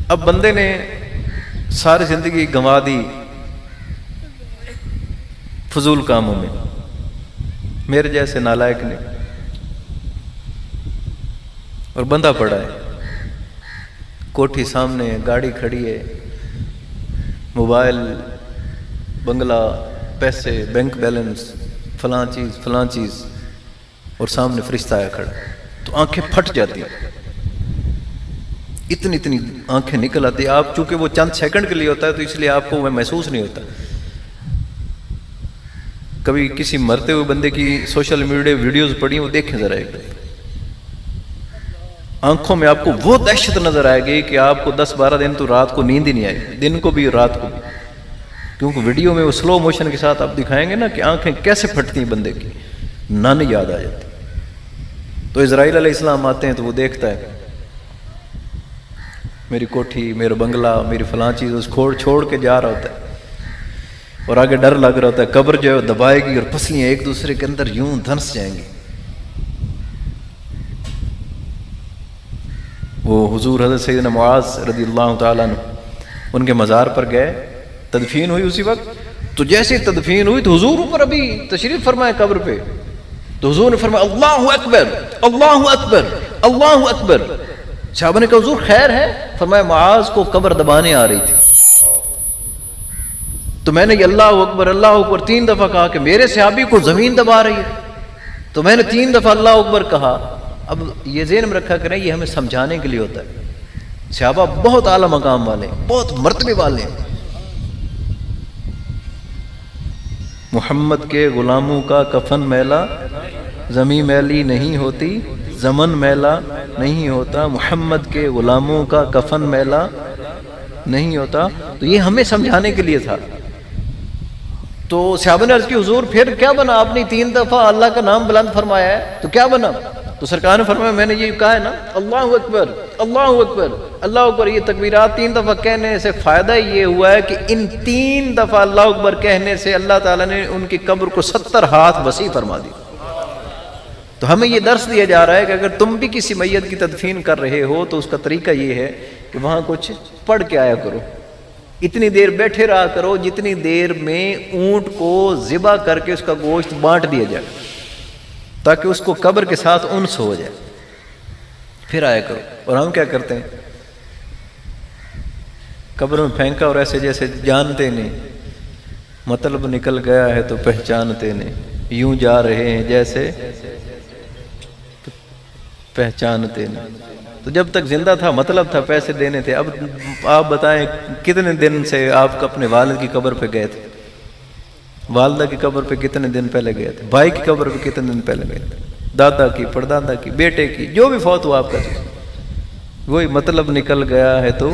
اب بندے نے ساری زندگی گنوا دی فضول کاموں میں، میرے جیسے نالائق نے، اور بندہ پڑا ہے. کوٹھی سامنے ہے، گاڑی کھڑی ہے، موبائل، بنگلہ، پیسے، بینک بیلنس، فلاں چیز، اور سامنے فرشتہ آیا کھڑا. تو آنکھیں پھٹ جاتی ہیں، اتنی آنکھیں نکل آتی. آپ چونکہ وہ چند سیکنڈ کے لیے ہوتا ہے تو اس لیے آپ کو وہ محسوس نہیں ہوتا. کبھی کسی مرتے ہوئے بندے کی سوشل میڈیا ویڈیوز پڑھی وہ دیکھیں ذرا ایک دفعہ، آنکھوں میں آپ کو وہ دہشت نظر آئے گی کہ آپ کو 10-12 دن تو رات کو نیند ہی نہیں آئے گی، دن کو بھی رات کو بھی. کیونکہ ویڈیو میں وہ سلو موشن کے ساتھ آپ دکھائیں گے نا کہ آنکھیں کیسے پھٹتی ہیں بندے کی، نان یاد آ جاتی. تو اسرائیل علیہ السلام آتے ہیں تو وہ دیکھتا ہے میری کوٹھی، میرا بنگلہ، میری فلاں چیز اس چھوڑ کے جا رہا ہوتا ہے، اور آگے ڈر لگ رہا ہوتا ہے قبر جو ہے دبائے گی اور پسلیاں ایک دوسرے کے اندر یوں دھنس جائیں گی. وہ حضور حضرت سیدنا معاذ رضی اللہ تعالیٰ عنہ ان کے مزار پر گئے تدفین ہوئی اسی وقت. تو جیسے تدفین ہوئی تو حضور اوپر ابھی تشریف فرمائے قبر پہ, تو حضور نے فرمایا اللہ اکبر اللہ اکبر اللہ اکبر. صحابہ نے کہا حضور خیر ہے؟ فرمایا معاذ کو قبر دبانے آ رہی تھی, تو میں نے یہ اللہ اکبر 3 دفعہ کہا کہ میرے صحابی کو زمین دبا رہی ہے, تو میں نے 3 دفعہ اللہ اکبر کہا. اب یہ ذہن میں رکھا کریں یہ ہمیں سمجھانے کے لیے ہوتا ہے. صحابہ بہت اعلیٰ مقام والے, بہت مرتبے والے ہیں. محمد کے غلاموں کا کفن میلا, زمین میلی نہیں ہوتی, زمن میلا نہیں ہوتا, محمد کے غلاموں کا کفن میلا نہیں ہوتا. تو یہ ہمیں سمجھانے کے لیے تھا. تو صحابہ نے عرض کی حضور پھر کیا بنا, آپ نے 3 دفعہ اللہ کا نام بلند فرمایا ہے تو کیا بنا؟ تو سرکار نے فرمایا میں نے یہ کہا ہے نا اللہ اکبر اللہ اکبر اللہ اکبر. یہ تکبیرات 3 دفعہ کہنے سے فائدہ یہ ہوا ہے کہ ان 3 دفعہ اللہ اکبر کہنے سے اللہ تعالیٰ نے ان کی قبر کو 70 ہاتھ وسیع فرما دی. تو ہمیں یہ درس دیا جا رہا ہے کہ اگر تم بھی کسی میت کی تدفین کر رہے ہو تو اس کا طریقہ یہ ہے کہ وہاں کچھ پڑھ کے آیا کرو, اتنی دیر بیٹھے رہا کرو جتنی دیر میں اونٹ کو ذبح کر کے اس کا گوشت بانٹ دیا جائے تاکہ اس کو قبر کے ساتھ انس ہو جائے, پھر آیا کرو. اور ہم کیا کرتے ہیں, قبر میں پھینکا اور ایسے جیسے جانتے نہیں, مطلب نکل گیا ہے تو پہچانتے نہیں, یوں جا رہے ہیں جیسے پہچانتے نہیں. تو جب تک زندہ تھا مطلب تھا, پیسے دینے تھے. اب آپ بتائیں کتنے دن سے آپ اپنے والد کی قبر پہ گئے تھے, والدہ کی قبر پہ کتنے دن پہلے گئے تھے, بھائی کی قبر پہ کتنے دن پہلے گئے تھے, دادا کی, پردادا کی, بیٹے کی, جو بھی فوت ہوا آپ کا, وہی مطلب نکل گیا ہے. تو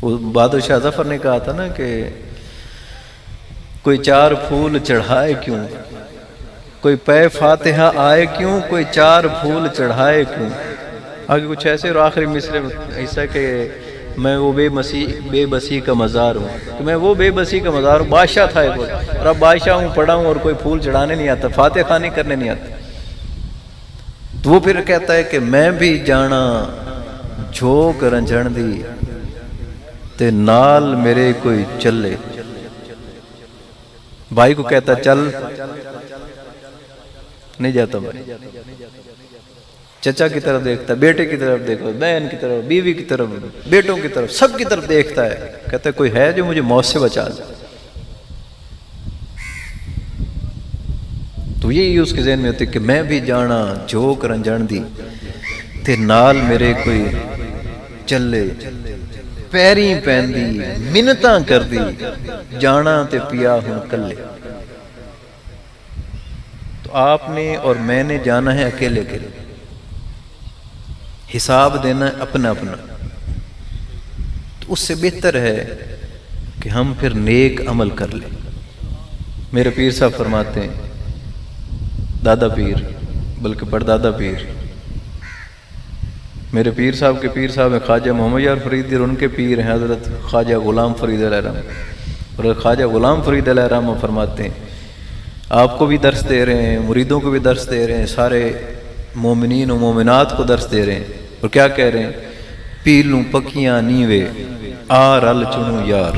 وہ بہادر شاہ ظفر نے کہا تھا نا کہ کوئی 4 پھول چڑھائے کیوں, کوئی پے فاتحہ آئے کیوں, کوئی 4 پھول چڑھائے کیوں. آگے کچھ ایسے, اور آخری مصرے ایسا کہ میں وہ بے بسی کا مزار ہوں, کہ میں وہ بے بسی کا مزار ہوں. بادشاہ تھا ایک وقت, اور اب بادشاہ ہوں, پڑھا ہوں, اور کوئی پھول چڑھانے نہیں آتا, فاتح خانی کرنے نہیں آتا. تو وہ پھر کہتا ہے کہ میں بھی جانا جھوک رنجھن دی تے نال میرے کوئی چلے. بھائی کو کہتا چل, نہیں جاتا بھائی. چچا کی طرف دیکھتا, بیٹے کی طرف دیکھو, بہن کی طرف, بیوی کی طرف, بیٹوں کی طرف, سب کی طرف دیکھتا ہے. کہتا ہے کوئی ہے جو مجھے موت سے بچا دے. تو یہی اس کے ذہن میں ہوتی کہ میں بھی جانا جھوک رنجھن دی تے نال میرے کوئی چلے, پیری پہندی منتاں کر دی جانا تے پیا ہوں کلے. تو آپ نے اور میں نے جانا ہے اکیلے اکیلے, حساب دینا اپنا اپنا. تو اس سے بہتر ہے کہ ہم پھر نیک عمل کر لیں. میرے پیر صاحب فرماتے ہیں, دادا پیر بلکہ پردادا پیر, میرے پیر صاحب کے پیر صاحب ہیں خواجہ محمد یار فرید, اور ان کے پیر ہیں حضرت خواجہ غلام فرید علیہ الرحمہ. اور خواجہ غلام فرید علیہ الرحمہ فرماتے ہیں آپ کو بھی درس دے رہے ہیں, مریدوں کو بھی درس دے رہے ہیں, سارے مومنین و مومنات کو درس دے رہے ہیں. اور کیا کہہ رہے ہیں, پی لوں پکیاں نیوے آ رل چنوں یار.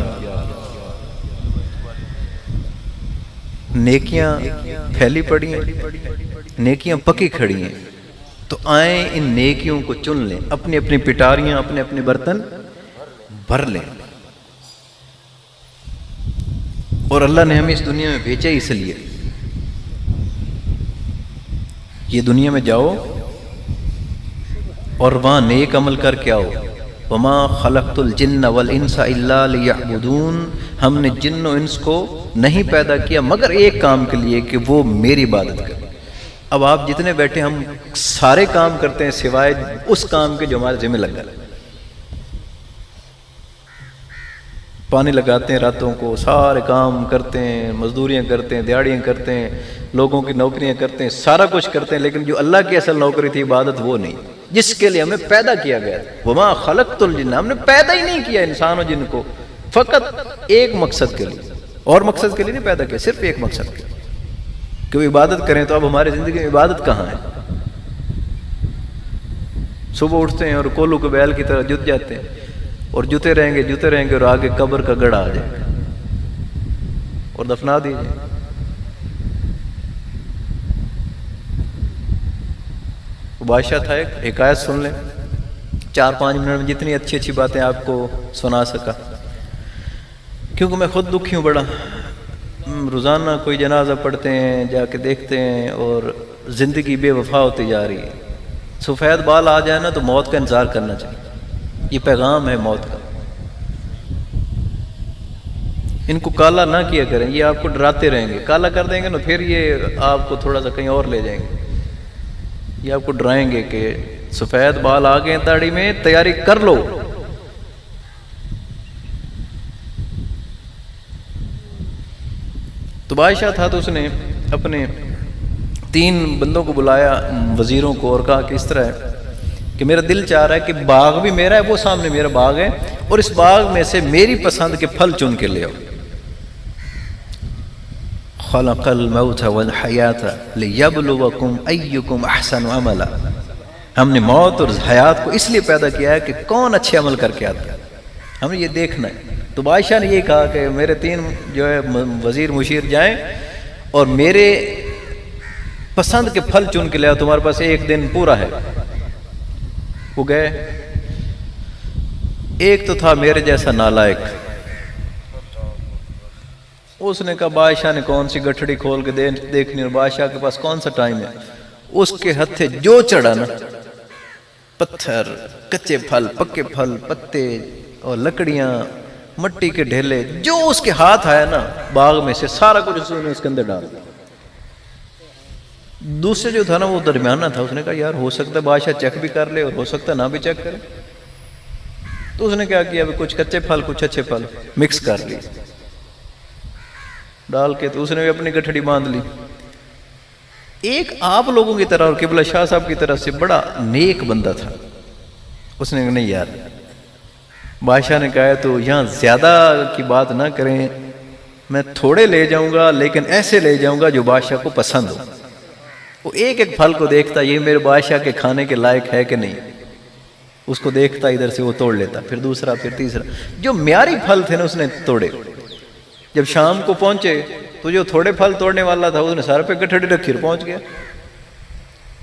نیکیاں پھیلی پڑی ہیں, نیکیاں پکی کھڑی ہیں, تو آئیں ان نیکیوں کو چن لیں, اپنی اپنی پٹاریاں, اپنے اپنے برتن بھر لیں. اور اللہ نے ہمیں اس دنیا میں بھیجا اس لیے, یہ دنیا میں جاؤ اور وہاں نیک عمل کر کے آؤ. وما خلقت الجن والانس الا لیعبدون, ہم نے جن و انس کو نہیں پیدا کیا مگر ایک کام کے لیے کہ وہ میری عبادت کریں. اب آپ جتنے بیٹھے, ہم سارے کام کرتے ہیں سوائے اس کام کے جو ہمارے ذمہ لگا ہے. پانی لگاتے ہیں راتوں کو, سارے کام کرتے ہیں, مزدوریاں کرتے ہیں, دیہڑیاں کرتے ہیں, لوگوں کی نوکریاں کرتے ہیں, سارا کچھ کرتے ہیں, لیکن جو اللہ کی اصل نوکری تھی عبادت وہ نہیں جس کے لیے ہمیں پیدا کیا گیا تھا. وما خلقت الجن, ہم نے پیدا ہی نہیں کیا انسان و جن کو فقط ایک مقصد کے لیے, اور مقصد کے لیے نہیں پیدا کیا, صرف ایک مقصد کے لیے کہ وہ عبادت کریں. تو اب ہماری زندگی میں عبادت کہاں ہے؟ صبح اٹھتے ہیں اور کولو کے بیل کی طرح جت جاتے ہیں, اور جوتے رہیں گے اور آگے قبر کا گڑھا آ جائے گا اور دفنا دیجیے. بادشاہ تھا ایک حکایت سن لیں 4-5 منٹ میں جتنی اچھی اچھی باتیں آپ کو سنا سکا، کیونکہ میں خود دکھی ہوں بڑا. روزانہ کوئی جنازہ پڑھتے ہیں، جا کے دیکھتے ہیں اور زندگی بے وفا ہوتی جا رہی ہے. سفید بال آ جائے نا تو موت کا انتظار کرنا چاہیے، یہ پیغام ہے موت کا. ان کو کالا نہ کیا کریں، یہ آپ کو ڈراتے رہیں گے. کالا کر دیں گے نا پھر یہ آپ کو تھوڑا سا کہیں اور لے جائیں گے. یہ آپ کو ڈرائیں گے کہ سفید بال آ گئے داڑھی میں، تیاری کر لو. تو بادشاہ تھا تو اس نے اپنے 3 بندوں کو بلایا، وزیروں کو، اور کہا کہ اس طرح ہے کہ میرا دل چاہ رہا ہے کہ باغ بھی میرا ہے، وہ سامنے میرا باغ ہے، اور اس باغ میں سے میری پسند کے پھل چن کے لے آؤ. خلق الموت والحیات لیبلوکم ایکم احسن عملا. ہم نے موت اور حیات کو اس لیے پیدا کیا ہے کہ کون اچھے عمل کر کے آتا ہے، ہمیں یہ دیکھنا ہے. تو بادشاہ نے یہ کہا کہ میرے 3 جو ہے وزیر مشیر جائیں اور میرے پسند کے پھل چن کے لے آؤ، تمہارے پاس 1 دن پورا ہے. وہ گئے. ایک تو تھا میرے جیسا نالائق، اس نے کہا بادشاہ نے کون سی گٹھڑی کھول کے دیکھنی، اور بادشاہ کے پاس کون سا ٹائم ہے. اس کے ہتھے جو چڑھا نا، پتھر، کچے پھل، پکے پھل، پتے اور لکڑیاں، مٹی کے ڈھیلے، جو اس کے ہاتھ آیا نا باغ میں سے سارا کچھ اس نے اس کے اندر ڈال دیا. دوسرے جو تھا نا وہ درمیانہ تھا، اس نے کہا یار ہو سکتا ہے بادشاہ چیک بھی کر لے اور ہو سکتا ہے نہ بھی چیک کرے. تو اس نے کیا کیا، کچھ کچے پھل کچھ اچھے پھل مکس کر لی ڈال کے، تو اس نے بھی اپنی گٹھڑی باندھ لی. ایک آپ لوگوں کی طرح اور قبلہ شاہ صاحب کی طرف سے بڑا نیک بندہ تھا. اس نے کہا نہیں یار، بادشاہ نے کہا تو یہاں زیادہ کی بات نہ کریں، میں تھوڑے لے جاؤں گا لیکن ایسے لے جاؤں گا جو بادشاہ کو پسند ہو. وہ ایک پھل کو دیکھتا یہ میرے بادشاہ کے کھانے کے لائق ہے کہ نہیں، اس کو دیکھتا ادھر سے وہ توڑ لیتا، پھر دوسرا، پھر تیسرا. جو معیاری پھل تھے نا اس نے توڑے. جب شام کو پہنچے تو جو تھوڑے پھل توڑنے والا تھا اس نے سارے پہ گٹھڑی رکھی اور پہنچ گیا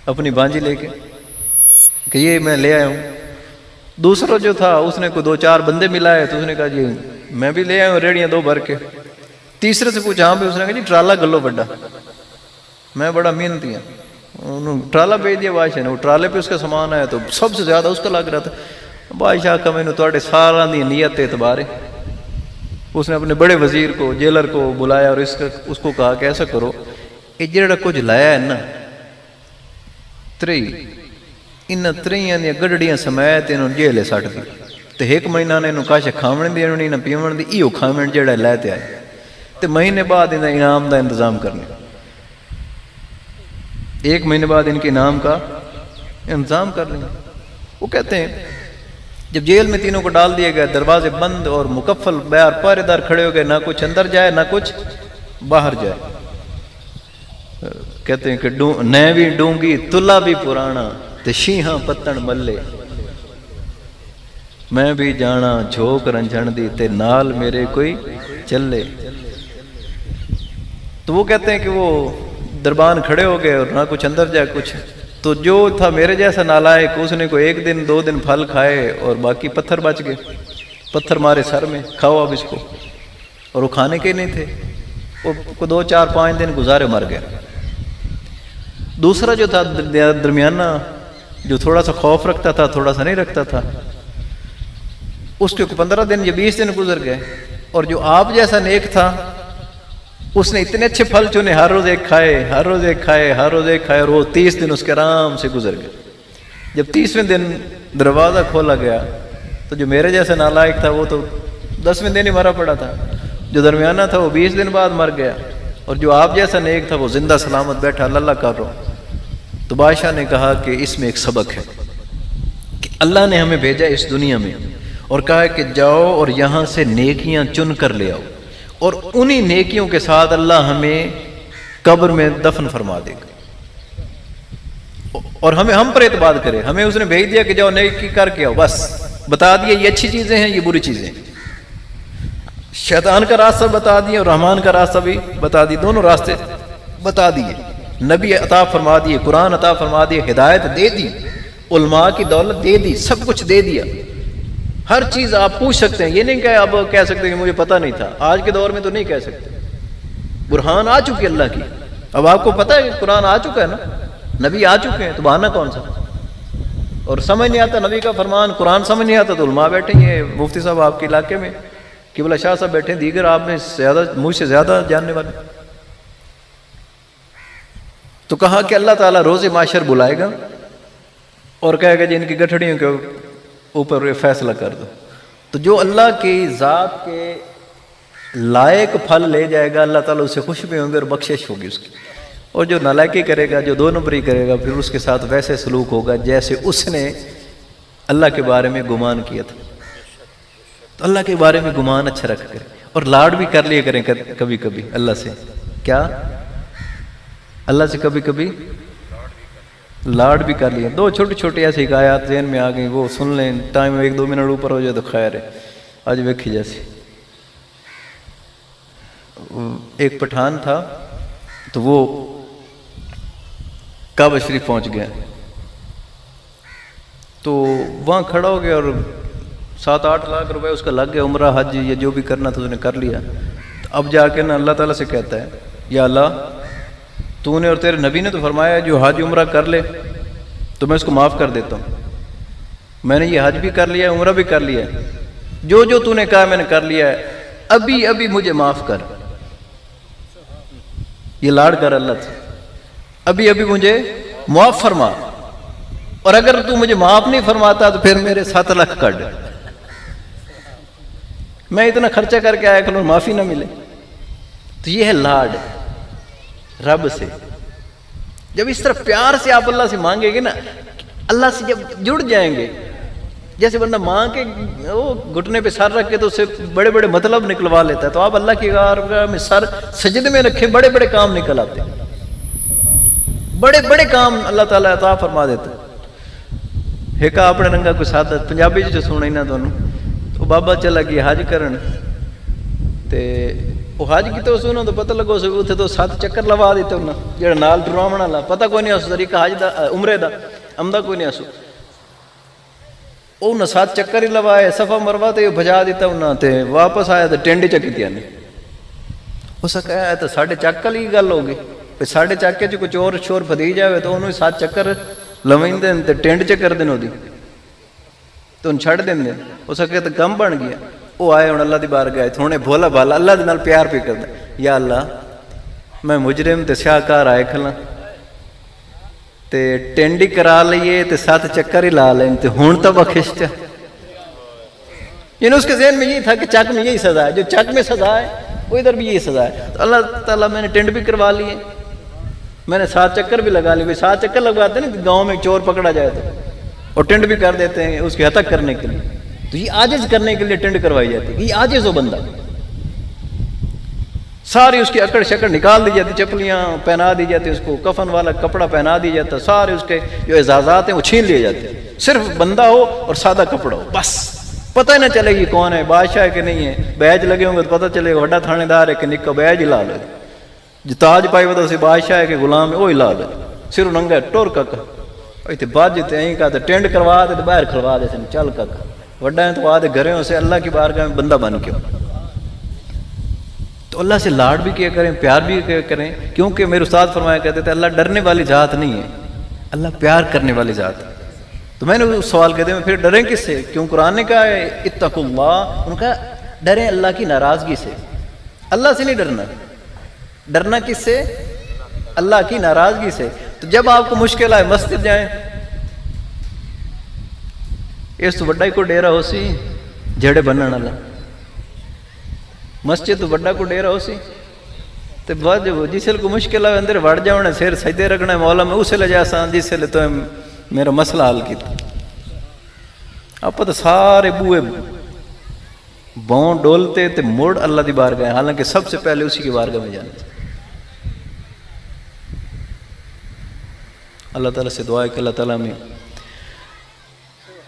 اپنی بانجی لے کے کہ یہ میں لے آیا ہوں. دوسرا جو تھا اس نے کوئی 2-4 بندے ملائے، تو اس نے کہا جی میں بھی لے آیا ہوں ریڑیاں 2 بھر کے. تیسرے سے پوچھا ہاں بھی، اس نے کہا جی ٹرالا گلو بڑا، میں بڑا محنتی ہوں. انہوں نے ٹرالا بھیج دیا بادشاہ نے، وہ ٹرالے پہ اس کا سامان آیا تو سب سے زیادہ اس کا لگ رہا تھا. بادشاہ کا مینوں تواڈے سارا دی نیت اعتبار ہے. اس نے اپنے بڑے وزیر کو، جیلر کو بلایا اور اس کو کہا کہ ایسا کرو، یہ جڑا کچھ لایا ہے نا 3 ان 3 دیا گڈڑیاں سمیت انہوں جیلے سٹ دی، تو 1 مہینہ نے انہوں کاش کھاون دی نہیں نہ پیون دی، ایو کھاون جڑا لے تے آئے، تو مہینے بعد انہیں انعام دا انتظام کرنے. 1 مہینے بعد ان کے انعام کا انتظام کر لیں. وہ کہتے ہیں جب جیل میں تینوں کو ڈال دیا گیا، دروازے بند اور مکفل باہر پہرے دار کھڑے ہو گئے، نہ کچھ اندر جائے نہ کچھ باہر جائے. کہتے ہیں کہ نیوی ڈونگی تلا بھی پرانا تے شیہاں پتن ملے، میں بھی جانا جھوک رنجھن دی تے نال میرے کوئی چلے. تو وہ کہتے ہیں کہ وہ دربان کھڑے ہو گئے اور نہ کچھ اندر جائے کچھ. تو جو تھا میرے جیسا نالائق، اس نے کوئی 1 دن 2 دن پھل کھائے اور باقی پتھر بچ گئے. پتھر مارے سر میں، کھاؤ اب اس کو، اور وہ کھانے کے نہیں تھے. وہ 2-4-5 دن گزارے مر گئے. دوسرا جو تھا درمیانہ، جو تھوڑا سا خوف رکھتا تھا تھوڑا سا نہیں رکھتا تھا، اس کے 15 دن یا 20 دن گزر گئے. اور جو آپ جیسا نیک تھا اس نے اتنے اچھے پھل چنے، ہر روز 1 کھائے، ہر روز 1 کھائے، ہر روز 1 کھائے، اور وہ 30 دن اس کے آرام سے گزر گئے. جب 30ویں دن دروازہ کھولا گیا تو جو میرے جیسا نالائق تھا وہ تو 10ویں دن ہی مرا پڑا تھا، جو درمیانہ تھا وہ 20 دن بعد مر گیا، اور جو آپ جیسا نیک تھا وہ زندہ سلامت بیٹھا اللہ کر رہا. تو بادشاہ نے کہا کہ اس میں ایک سبق ہے کہ اللہ نے ہمیں بھیجا اس دنیا میں اور کہا ہے کہ جاؤ اور یہاں سے نیکیاں چن کر لے آؤ، اور انہی نیکیوں کے ساتھ اللہ ہمیں قبر میں دفن فرما دے گا، اور ہم پر اعتماد کرے. ہمیں اس نے بھیج دیا کہ جاؤ نیکی کر کے آؤ، بس بتا دیا یہ اچھی چیزیں ہیں، یہ بری چیزیں ہیں، شیطان کا راستہ بتا دیا اور رحمان کا راستہ بھی بتا دی، دونوں راستے بتا دیے، نبی عطا فرما دیے، قرآن عطا فرما دیے، ہدایت دے دی، علماء کی دولت دے دی، سب کچھ دے دیا، ہر چیز آپ پوچھ سکتے ہیں، یہ نہیں کہ اب کہہ سکتے کہ مجھے پتہ نہیں تھا، آج کے دور میں تو نہیں کہہ سکتے، برہان آ چکی اللہ کی، اب آپ کو پتہ ہے کہ قرآن آ چکا ہے نا، نبی آ چکے ہیں، تو بہانہ کون سا؟ اور سمجھ نہیں آتا نبی کا فرمان، قرآن سمجھ نہیں آتا تو علماء بیٹھے ہیں، مفتی صاحب آپ کے علاقے میں، قبلہ شاہ صاحب بیٹھے ہیں، دیگر آپ میں زیادہ، مجھ سے زیادہ جاننے والے، تو کہا کہ اللہ تعالیٰ روز معاشر بلائے گا اور کہے گا جی ان کی گٹھڑیوں کے اوپر فیصلہ کر دو، تو جو اللہ کی ذات کے لائق پھل لے جائے گا اللہ تعالیٰ اسے خوش بھی ہوں گے اور بخشش ہوگی اس کی، اور جو نالائکی کرے گا، جو دو نمبری کرے گا، پھر اس کے ساتھ ویسے سلوک ہوگا جیسے اس نے اللہ کے بارے میں گمان کیا تھا۔ تو اللہ کے بارے میں گمان اچھا رکھ کریں اور لاڈ بھی کر لیا کریں کبھی کبھی اللہ سے، کیا اللہ سے کبھی کبھی لاڈ بھی کر لیا، دو چھوٹی چھوٹی ایسی حکایات ذہن میں آ گئیں، وہ سن لیں، ٹائم 1-2 منٹ اوپر ہو جائے تو خیر ہے، آج ویکھی جیسی ایک پٹھان تھا تو وہ کعبہ شریف پہنچ گیا، تو وہاں کھڑا ہو گیا اور 7-8 لاکھ روپے اس کا لگ گیا، عمرہ حج یا جو بھی کرنا تھا اس نے کر لیا، اب جا کے نا اللہ تعالیٰ سے کہتا ہے یا اللہ تو نے اور تیرے نبی نے تو فرمایا جو حج عمرہ کر لے تو میں اس کو معاف کر دیتا ہوں، میں نے یہ حج بھی کر لیا ہے، عمرہ بھی کر لیا ہے، جو جو تو نے کہا میں نے کر لیا ہے، ابھی ابھی مجھے معاف کر، یہ لاڑ کر اللہ سے، ابھی ابھی مجھے معاف فرما، اور اگر تو مجھے معاف نہیں فرماتا تو پھر میرے 7 لاکھ کٹ، میں اتنا خرچہ کر کے آیا کہ معافی نہ ملے۔ تو یہ ہے لاڈ رب سے، جب اس طرح پیار سے آپ اللہ سے مانگیں گے نا، اللہ سے جب جڑ جائیں گے، جیسے بندہ ماں کے وہ گھٹنے پہ سر رکھ کے تو اسے بڑے بڑے مطلب نکلوا لیتا ہے، تو آپ اللہ کی بارگاہ میں سر سجدے میں رکھے، بڑے بڑے کام نکل آتے ہیں، بڑے بڑے کام اللہ تعالیٰ عطا فرما دیتا ہے۔ ایک اپنے رنگا کوئی سادہ پنجابی جو سننا ہی نہ دونوں، تو بابا چلا گیا حج کرن، تے وہ حج کی تو سنو تو پتہ لگو اتنے تو 7 چکر لوا دیتے انہوں جڑا نال ڈرامن والا، پتہ کوئی نہیں اس طریقہ حج دا عمرے دا عمدہ کوئی نہیں اسو، انہوں 7 چکر ہی لوائے، صفا مروا تے بھجا دیتا انہوں، تے واپس آیا تو ٹینڈی چکیتیاں نے، اس کہا ہے تو ساڑھے چکل ہی گل ہوگی، پھر ساڑھے چکے چ کوئی چور شور پھدی جائے تو انہوں 7 چکر لوائیں دیں تے ٹینڈ چکر دیں ہو دی تو ان چھڑ دیں دیں، اس کہا تو کم بن گیا، وہ آئے ہوں اللہ دی بار گئے تھوڑے بھولا بھالا اللہ دی نال پیار پہ کرتا، یا اللہ میں مجرم تے سیاہکار آئے کھلا تے ٹینڈی کرا لئیے تے 7 چکر ہی لا لیں تے ہون تو بخش چا، یعنی اس کے ذہن میں یہ تھا کہ چک میں یہی سزا ہے، جو چک میں سزا ہے وہ ادھر بھی یہی سزا ہے، تو اللہ تعالیٰ میں نے ٹینڈ بھی کروا لیے، میں نے 7 چکر بھی لگا لیے، 7 چکر لگواتے ہیں نا گاؤں میں چور پکڑا جائے تو، اور ٹینڈ بھی کر دیتے ہیں اس کی ہتک کرنے کے لیے، تو یہ عاجز کرنے کے لیے ٹینڈ کروائی جاتی ہے، یہ عاجز ہو بندہ، ساری اس کی اکڑ شکڑ نکال دی جاتی، چپلیاں پہنا دی جاتی، اس کو کفن والا کپڑا پہنا دی جاتا، سارے اس کے جو اعزازات ہیں وہ چھین لیے جاتے ہیں، صرف بندہ ہو اور سادہ کپڑا ہو، بس پتہ ہی نہ چلے گی کون ہے، بادشاہ ہے کہ نہیں ہے، بیج لگے ہوں گے تو پتہ چلے گا بڑا تھانے دار ہے کہ نکا بیج ہی لا لے، جو تاج پائی ہوتا اسی بادشاہ ہے کہ غلام ہے وہی لا لے، سر ننگا ٹور ککا اتنے بعد جتے ہیں کہا تو ٹینڈ کروا دے تو باہر کھلوا دے سن چل ککا وڈا ہے تو آدھے گھروں سے اللہ کی بارگاہ میں بندہ بن کے، تو اللہ سے لاڈ بھی کیا کریں، پیار بھی کیا کریں، کیونکہ میرے استاد فرمایا کہتے تھے اللہ ڈرنے والی ذات نہیں ہے، اللہ پیار کرنے والی ذات ہے۔ تو میں نے اس سوال کہتے ہیں پھر ڈریں کس سے؟ کیوں قرآن نے کہا ہے اتقوا اللہ، ان کا ڈریں اللہ کی ناراضگی سے، اللہ سے نہیں ڈرنا، ڈرنا کس سے؟ اللہ کی ناراضگی سے۔ تو جب آپ کو مشکل آئے مسجد جائیں، اس تو بڑا ہی کو ڈیرا ہو سی جڑے بننے والا، مسجد تو بڑا کو ڈیرا ہو سی تو بعد جس کو مشکل آئے اندر وڑ جاؤں سیر سجدے رکھنا ہے، مولا میں اسے لے جاسا جس سے تو میرا مسئلہ حل کیتا، آپ تو سارے بوئے بون ڈولتے تے موڑ اللہ دی بارگاہ، حالانکہ سب سے پہلے اسی کی بارگاہ میں جانا چاہیے۔ اللہ تعالیٰ سے دعا ہے کہ اللہ تعالیٰ میں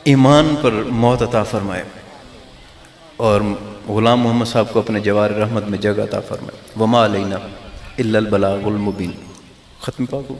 ایمان پر موت عطا فرمائے اور غلام محمد صاحب کو اپنے جوار رحمت میں جگہ عطا فرمائے۔ وما علینا الا البلاغ المبین۔ ختم پاک ہو۔